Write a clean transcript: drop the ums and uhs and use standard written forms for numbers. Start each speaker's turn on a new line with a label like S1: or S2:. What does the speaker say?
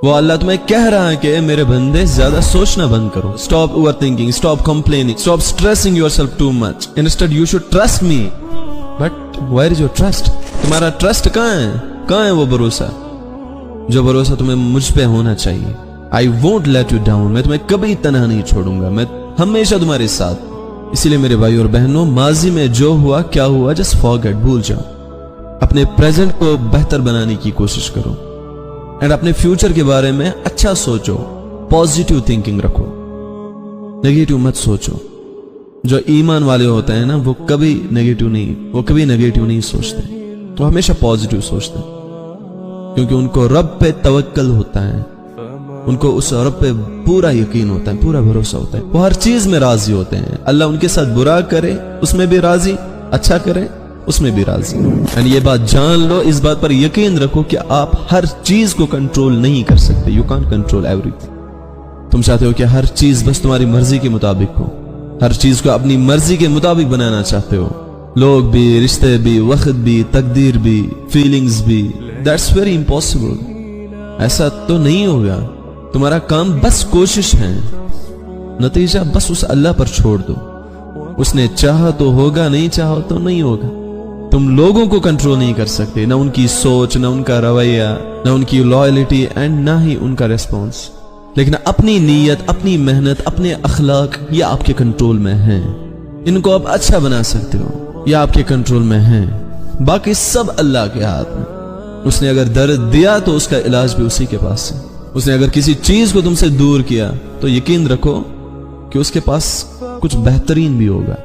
S1: वो अल्लाह तुम्हें कह रहा है कि मेरे बंदे ज्यादा सोचना बंद करो. Stop overthinking, stop complaining, stop stressing yourself too much. Instead you should trust me. But where is your trust? तुम्हारा ट्रस्ट कहाँ है? कहाँ है वो भरोसा जो भरोसा तुम्हें मुझ पे होना चाहिए? I won't let you down. मैं तुम्हें कभी तनहा नहीं छोड़ूंगा. मैं हमेशा तुम्हारे साथ. इसीलिए मेरे भाई और बहनों, माजी में जो हुआ क्या हुआ जस्ट फॉरगेट, भूल जाओ. अपने प्रेजेंट को बेहतर बनाने की कोशिश करो एंड अपने फ्यूचर के बारे में अच्छा सोचो. पॉजिटिव थिंकिंग रखो, नेगेटिव मत सोचो. जो ईमान वाले होते हैं ना, वो कभी नेगेटिव नहीं सोचते. वो हमेशा पॉजिटिव सोचते हैं, क्योंकि उनको रब पे तवक्कल होता है. उनको उस रब पे पूरा यकीन होता है, पूरा भरोसा होता है. वो हर चीज में राजी होते हैं. अल्लाह उनके साथ बुरा करे उसमें भी राजी, अच्छा करे उसमें भी राजी. एंड ये बात जान लो, इस बात पर यकीन रखो कि आप हर चीज को कंट्रोल नहीं कर सकते. You can't control everything. तुम चाहते हो कि हर चीज बस तुम्हारी मर्जी के मुताबिक हो, हर चीज को अपनी मर्जी के मुताबिक बनाना चाहते हो. लोग भी, रिश्ते भी, वक्त भी, तकदीर भी, फीलिंग्स भी. That's very impossible. ऐसा तो नहीं होगा. तुम्हारा काम बस कोशिश है, नतीजा बस उस अल्लाह पर छोड़ दो. उसने चाहा तो होगा, नहीं चाहा तो नहीं होगा. तुम लोगों को कंट्रोल नहीं कर सकते, ना उनकी सोच, ना उनका रवैया, ना उनकी लॉयल्टी एंड ना ही उनका रेस्पॉन्स. लेकिन अपनी नीयत, अपनी मेहनत, अपने अखलाक ये आपके कंट्रोल में है. इनको आप अच्छा बना सकते हो, ये आपके कंट्रोल में है. बाकी सब अल्लाह के हाथ में. उसने अगर दर्द दिया तो उसका इलाज भी उसी के पास है. उसने अगर किसी चीज को तुमसे दूर किया तो यकीन रखो कि उसके पास कुछ बेहतरीन भी होगा.